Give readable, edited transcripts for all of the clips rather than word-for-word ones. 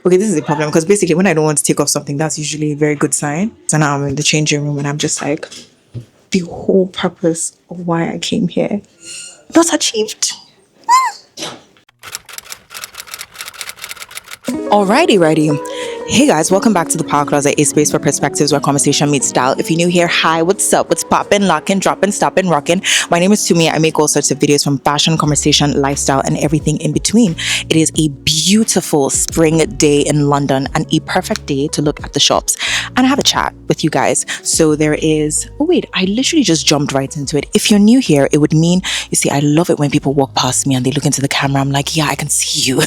Okay, this is a problem because basically when I don't want to take off something, that's usually a very good sign. So now I'm in the changing room and I'm just like, the whole purpose of why I came here, not achieved. Alrighty, righty. Hey guys, welcome back to the Power Closet, a space for perspectives where conversation meets style. If you're new here, hi, what's up? What's poppin', lockin', droppin', stoppin', rockin'? My name is Tumi. I make all sorts of videos from fashion, conversation, lifestyle, and everything in between. It is a beautiful spring day in London and a perfect day to look at the shops and have a chat with you guys. So there is, oh wait, I literally just jumped right into it. If you're new here, it would mean, you see, I love it when people walk past me and they look into the camera. I'm like, yeah, I can see you.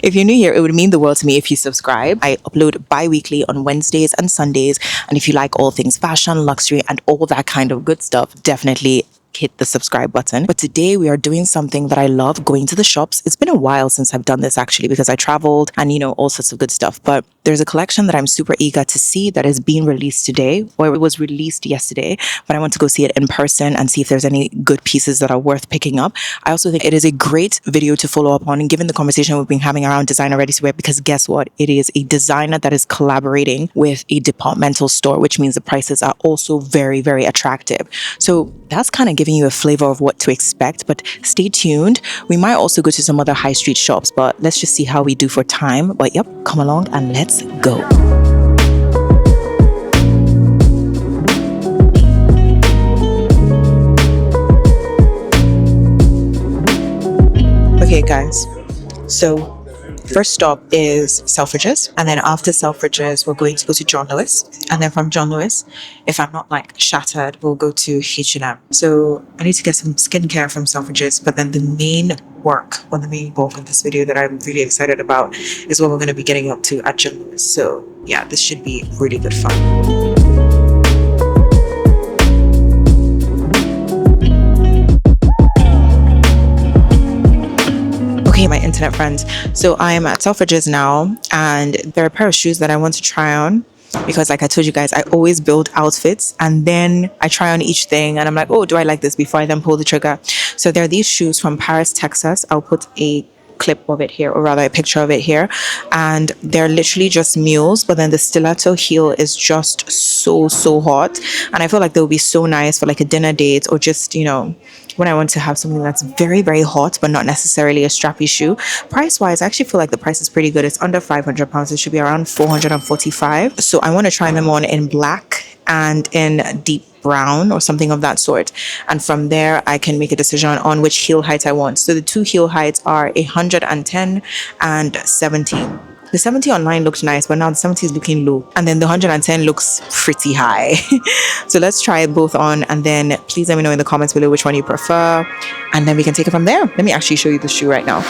If you're new here, it would mean the world to me if you subscribe. I upload bi-weekly on Wednesdays and Sundays. And if you like all things fashion, luxury, and all that kind of good stuff, definitely hit the subscribe button. But today we are doing something that I love, going to the shops. It's been a while since I've done this actually because I traveled and all sorts of good stuff. But there's a collection that I'm super eager to see that is being released today, or it was released yesterday, but I want to go see it in person and see if there's any good pieces that are worth picking up. I also think it is a great video to follow up on, given the conversation we've been having around designer ready to wear, because guess what? It is a designer that is collaborating with a departmental store, which means the prices are also very, very attractive. So that's kind of giving you a flavor of what to expect, but stay tuned. We might also go to some other high street shops, but let's just see how we do for time. But yep, come along and let's go. Okay guys, so first stop is Selfridges, and then after Selfridges we're going to go to John Lewis, and then from John Lewis, if I'm not like shattered, we'll go to H&M. So I need to get some skincare from Selfridges, but then the main bulk of this video that I'm really excited about is what we're going to be getting up to at John Lewis. So yeah, this should be really good fun. Okay, my internet friends. So I am at Selfridges now, and there are a pair of shoes that I want to try on because, like I told you guys, I always build outfits and then I try on each thing and I'm like, oh, do I like this before I then pull the trigger? So there are these shoes from Paris, Texas. I'll put a clip of it here, or rather a picture of it here, and they're literally just mules, but then the stiletto heel is just so hot, and I feel like they'll be so nice for like a dinner date, or just when I want to have something that's very, very hot but not necessarily a strappy shoe. Price wise, I actually feel like the price is pretty good. It's under £500. It should be around 445. So I want to try them on in black and in deep brown or something of that sort, and from there I can make a decision on which heel height I want. So the two heel heights are 110 and 70. The 70 online looked nice, but now the 70 is looking low, and then the 110 looks pretty high. So let's try it both on, and then please let me know in the comments below which one you prefer, and then we can take it from there. Let me actually show you the shoe right now.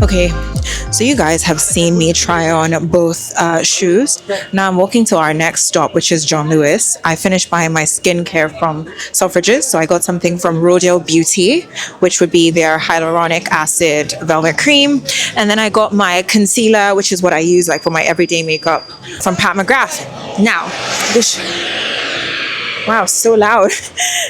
Okay, so you guys have seen me try on both shoes. Now I'm walking to our next stop, which is John Lewis. I finished buying my skincare from Selfridges, so I got something from Rodale Beauty, which would be their hyaluronic acid velvet cream, and then I got my concealer, which is what I use like for my everyday makeup, from Pat McGrath. Now this wow, so loud.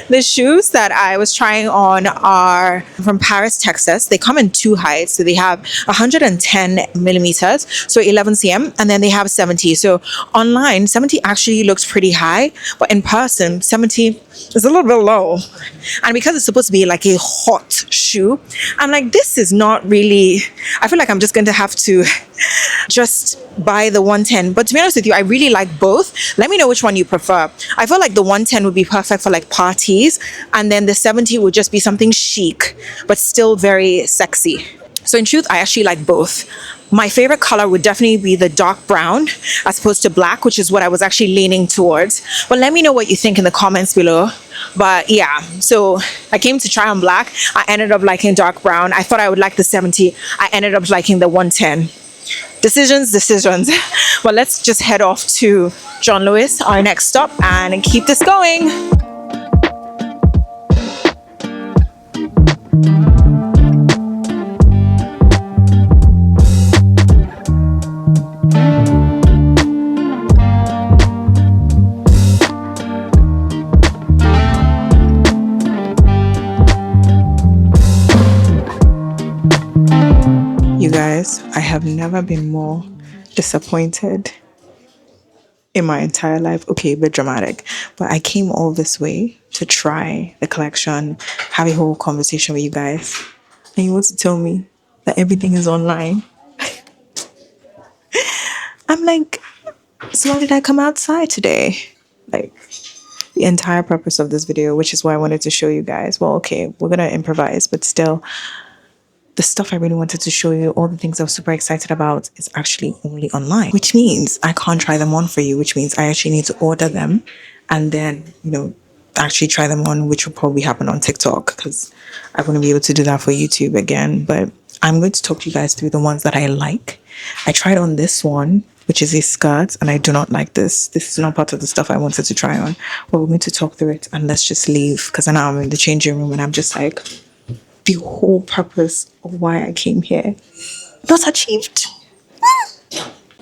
The shoes that I was trying on are from Paris, Texas. They come in two heights. So they have 110 millimeters, so 11 cm, and then they have 70. So online, 70 actually looks pretty high, but in person, 70 is a little bit low. And because it's supposed to be like a hot shoe, I'm like, this is not really, I feel like I'm just going to have to just buy the 110. But to be honest with you, I really like both. Let me know which one you prefer. I feel like the 110 would be perfect for like parties, and then the 70 would just be something chic but still very sexy. So in truth, I actually like both. My favorite color would definitely be the dark brown as opposed to black, which is what I was actually leaning towards. But let me know what you think in the comments below. But yeah, so I came to try on black. I ended up liking dark brown. I thought I would like the 70. I ended up liking the 110. Decisions. Well, let's just head off to John Lewis, our next stop, and keep this going. guys, I have never been more disappointed in my entire life. Okay, a bit dramatic, but I came all this way to try the collection, have a whole conversation with you guys, and you want to tell me that everything is online. I'm like, so why did I come outside today? Like, the entire purpose of this video, which is why I wanted to show you guys. Well, okay, we're gonna improvise, but still, the stuff I really wanted to show you, all the things I was super excited about, is actually only online, which means I can't try them on for you, which means I actually need to order them and then, actually try them on, which will probably happen on TikTok because I wouldn't be able to do that for YouTube again. But I'm going to talk to you guys through the ones that I like. I tried on this one, which is a skirt, and I do not like this. This is not part of the stuff I wanted to try on. But we're going to talk through it and let's just leave because now I'm in the changing room and I'm just like, the whole purpose of why I came here not achieved.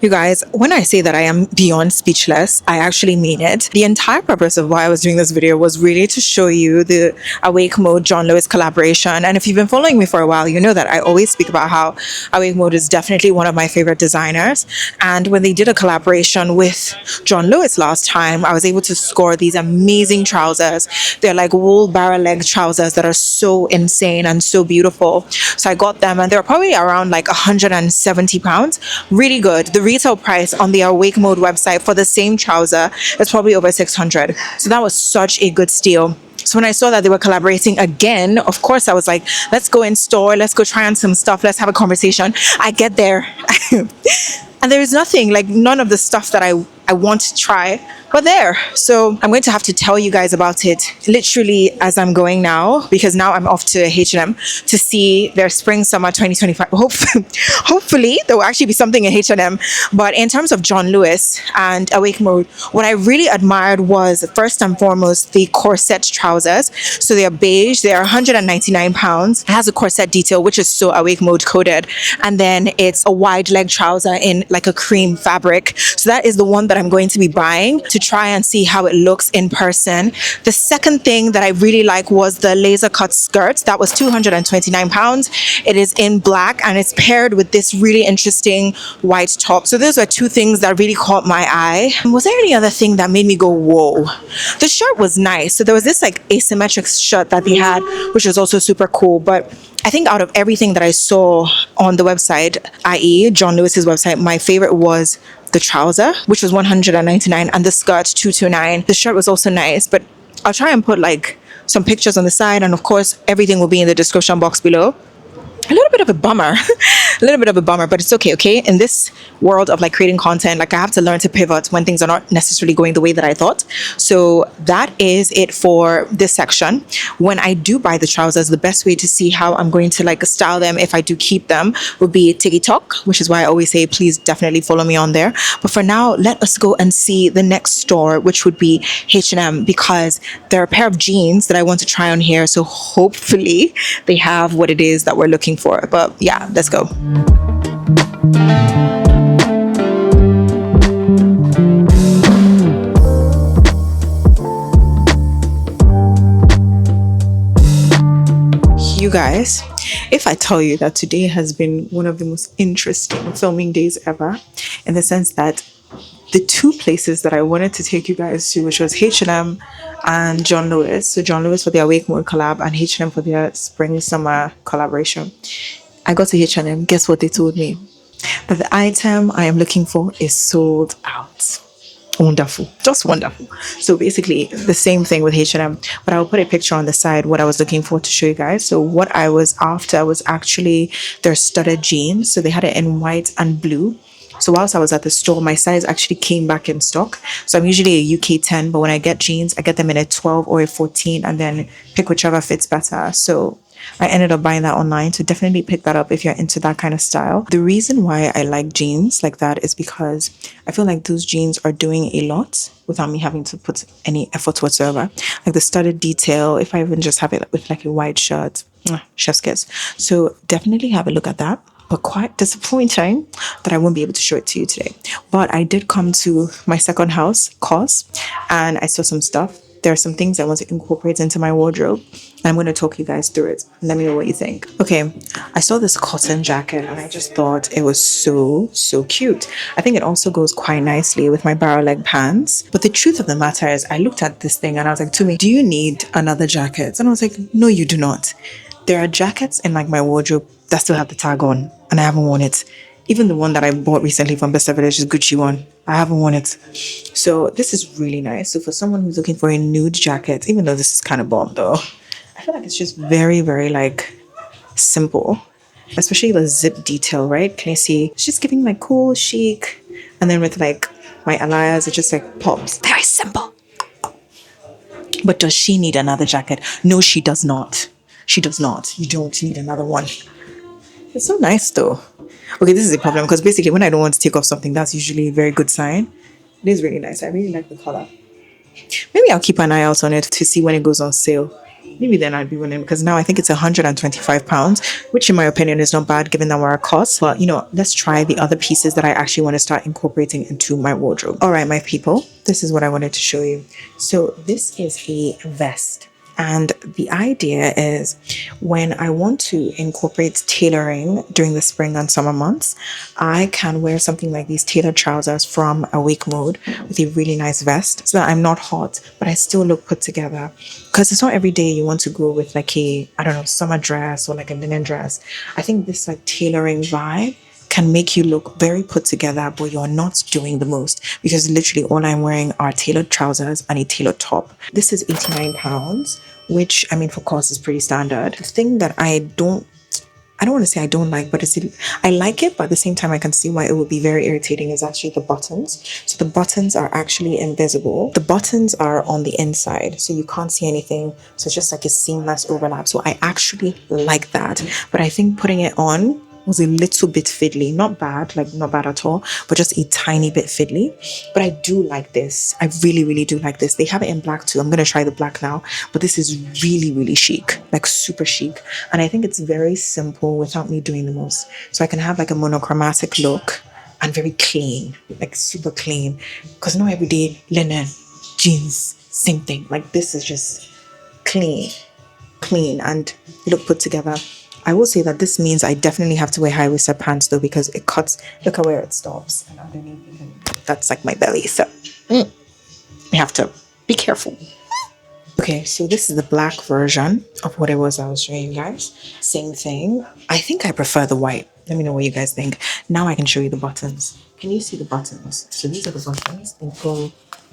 You guys, when I say that I am beyond speechless, I actually mean it. The entire purpose of why I was doing this video was really to show you the Awake Mode John Lewis collaboration. And if you've been following me for a while, you know that I always speak about how Awake Mode is definitely one of my favorite designers. And when they did a collaboration with John Lewis last time, I was able to score these amazing trousers. They're like wool barrel leg trousers that are so insane and so beautiful. So I got them and they were probably around like £170. Really good. The retail price on the Awake Mode website for the same trouser is probably over 600. So that was such a good steal. So when I saw that they were collaborating again, of course I was like, let's go in store, let's go try on some stuff, let's have a conversation. I get there and there is nothing, like none of the stuff that I want to try, but there. So I'm going to have to tell you guys about it literally as I'm going now, because now I'm off to H&M to see their spring summer 2025. Hopefully there will actually be something in H&M. But in terms of John Lewis and Awake Mode, what I really admired was first and foremost the corset trousers. So they are beige, they are £199. It has a corset detail, which is so Awake Mode coded, and then it's a wide leg trouser in like a cream fabric. So that is the one that I'm going to be buying to try and see how it looks in person. The second thing that I really like was the laser cut skirt. That was £229. It is in black and it's paired with this really interesting white top. So those are two things that really caught my eye. Was there any other thing that made me go, whoa? The shirt was nice. So there was this like asymmetric shirt that they had, which was also super cool. But I think out of everything that I saw on the website, i.e. John Lewis's website, my favorite was the trouser, which was £199, and the skirt £229. The shirt was also nice, but I'll try and put like some pictures on the side, and of course everything will be in the description box below. A little bit of a bummer but it's okay. In this world of like creating content, like I have to learn to pivot when things are not necessarily going the way that I thought. So that is it for this section. When I do buy the trousers, the best way to see how I'm going to like style them if I do keep them would be TikTok, which is why I always say please definitely follow me on there. But for now, let us go and see the next store, which would be H&M, because there are a pair of jeans that I want to try on here. So hopefully they have what it is that we're looking for. But yeah, let's go. You guys, if I tell you that today has been one of the most interesting filming days ever, in the sense that the two places that I wanted to take you guys to, which was H&M and John Lewis. So John Lewis for their Awake Mode collab and H&M for their spring summer collaboration. I got to H&M. Guess what they told me? That the item I am looking for is sold out. Wonderful, just wonderful. So basically the same thing with H&M, but I'll put a picture on the side what I was looking for to show you guys. So what I was after was actually their studded jeans. So they had it in white and blue. So whilst I was at the store, my size actually came back in stock. So I'm usually a UK 10, but when I get jeans, I get them in a 12 or a 14 and then pick whichever fits better. So I ended up buying that online. So definitely pick that up if you're into that kind of style. The reason why I like jeans like that is because I feel like those jeans are doing a lot without me having to put any effort whatsoever. Like the studded detail, if I even just have it with like a white shirt, chef's kiss. So definitely have a look at that. But quite disappointing that I won't be able to show it to you today. But I did come to my second house, COS, and I saw some stuff there are some things I want to incorporate into my wardrobe. And I'm going to talk you guys through it. Let me know what you think. Okay, I saw this cotton jacket and I just thought it was so cute. I think it also goes quite nicely with my barrel leg pants. But the truth of the matter is, I looked at this thing and I was like, Tumi, do you need another jacket? And I was like, no, you do not. There are jackets in like my wardrobe that still have the tag on and I haven't worn it. Even the one that I bought recently from Best Selfridges is Gucci one. I haven't worn it. So this is really nice. So for someone who's looking for a nude jacket, even though this is kind of bomb though, I feel like it's just very like simple. Especially the zip detail, right? Can you see? It's just giving like cool, chic. And then with like my Elias, it just like pops. Very simple. But does she need another jacket? No, she does not. She does not. You don't need another one. It's so nice though. Okay, this is a problem because basically when I don't want to take off something, that's usually a very good sign. It is really nice. I really like the color. Maybe I'll keep an eye out on it to see when it goes on sale. Maybe then I'd be willing because now I think it's £125, which in my opinion is not bad given that we're at cost. But you know, let's try the other pieces that I actually want to start incorporating into my wardrobe. All right, my people, this is what I wanted to show you. So this is a vest. And the idea is when I want to incorporate tailoring during the spring and summer months, I can wear something like these tailored trousers from Awake Mode with a really nice vest so that I'm not hot, but I still look put together. Because it's not every day you want to go with like a, I don't know, summer dress or like a linen dress. I think this like tailoring vibe can make you look very put together, but you're not doing the most because literally all I'm wearing are tailored trousers and a tailored top. This is £89, which I mean for COS is pretty standard. The thing that I don't want to say I don't like, but I like it, but at the same time I can see why it would be very irritating is actually the buttons. So the buttons are actually invisible. The buttons are on the inside, so you can't see anything. So it's just like a seamless overlap. So I actually like that, but I think putting it on was a little bit fiddly. Not bad, like not bad at all, but just a tiny bit fiddly. But I do like this. I really do like this. They have it in black too. I'm going to try the black now, but this is really chic, like super chic. And I think it's very simple without me doing the most. So I can have like a monochromatic look and very clean, like super clean. Because not every day linen, jeans, same thing. Like this is just clean and look put together. I will say that this means I definitely have to wear high-waisted pants though because it cuts, look at where it stops. And underneath, that's like my belly. So I have to be careful. Okay, so this is the black version of what it was I was showing you guys. Same thing. I think I prefer the white. Let me know what you guys think. Now I can show you the buttons. Can you see the buttons? So these are the buttons. They go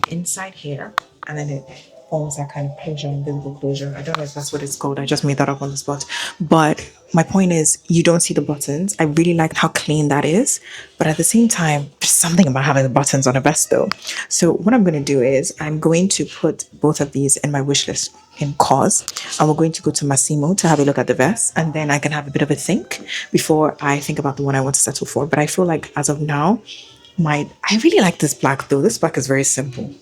inside here and then it forms that kind of closure, invisible closure. I don't know if that's what it's called. I just made that up on the spot. But my point is, you don't see the buttons. I really like how clean that is. But at the same time, there's something about having the buttons on a vest though. So what I'm going to do is I'm going to put both of these in my wish list in COS. And we're going to go to Massimo to have a look at the vest. And then I can have a bit of a think before I think about the one I want to settle for. But I feel like as of now, I really like this black though. This black is very simple.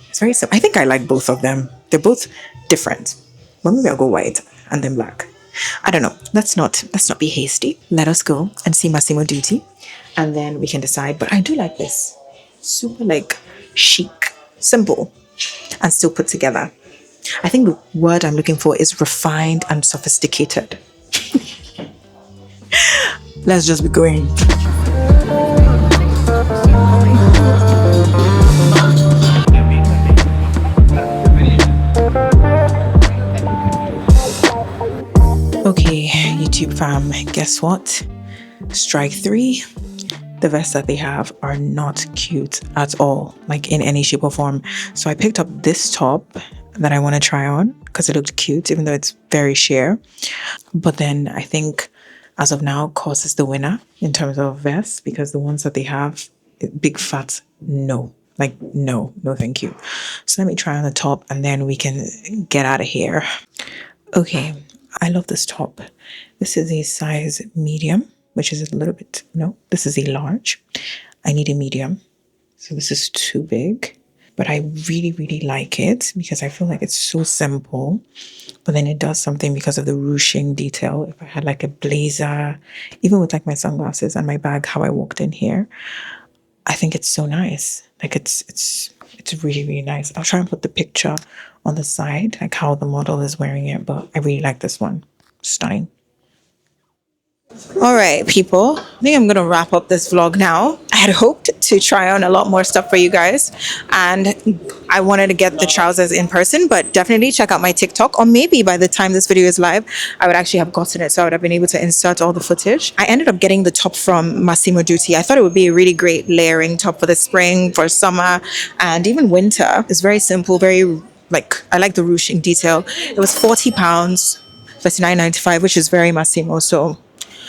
It's very simple. I think I like both of them. They're both different. But maybe I'll go white and then black. I don't know. Let's not be hasty. Let us go and see Massimo Duty. And then we can decide. But I do like this. Super like chic, simple, and still put together. I think the word I'm looking for is refined and sophisticated. Let's just be going. Okay, YouTube fam, guess what? Strike three. The vests that they have are not cute at all, like in any shape or form. So I picked up this top that I want to try on because it looked cute, even though it's very sheer. But then I think as of now, COS is the winner in terms of vests because the ones that they have, big fat, no. Like, no, thank you. So let me try on the top and then we can get out of here. Okay, I love this top. This is a size medium, which is a little bit, no, this is a large. I need a medium. So this is too big, but I really like it because I feel like it's so simple, but then it does something because of the ruching detail. If I had like a blazer, even with like my sunglasses and my bag, how I walked in here, I think it's so nice. Like it's It's really, really nice. I'll try and put the picture on the side, like how the model is wearing it, but I really like this one. Stunning. All right, people. I think I'm going to wrap up this vlog now. I had hoped to try on a lot more stuff for you guys, and I wanted to get the trousers in person, but definitely check out my TikTok, or maybe by the time this video is live, I would actually have gotten it, so I would have been able to insert all the footage. I ended up getting the top from Massimo Dutti. I thought it would be a really great layering top for the spring, for summer, and even winter. It's very simple, very like, I like the ruching detail. It was £40, 39.95, which is very Massimo, so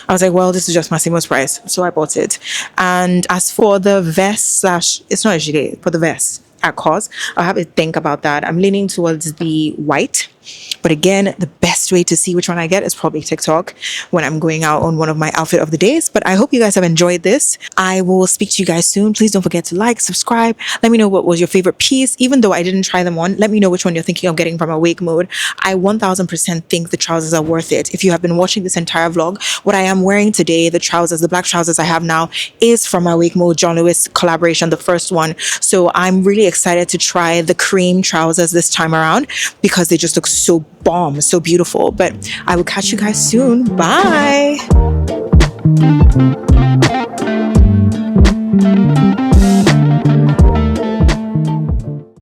I was like, well, this is just Massimo's price. So I bought it. And as for the vest slash, it's not a gilet, but the vest at COS, I'll have to think about that. I'm leaning towards the white. But again, the best way to see which one I get is probably TikTok when I'm going out on one of my outfit of the days. But I hope you guys have enjoyed this. I will speak to you guys soon. Please don't forget to like, subscribe. Let me know what was your favorite piece. Even though I didn't try them on, let me know which one you're thinking of getting from Awake Mode. I 1000% think the trousers are worth it. If you have been watching this entire vlog, what I am wearing today, the trousers, the black trousers I have now, is from Awake Mode John Lewis collaboration, the first one. So I'm really excited to try the cream trousers this time around because they just look so bomb, so beautiful. But I will catch you guys soon. Bye.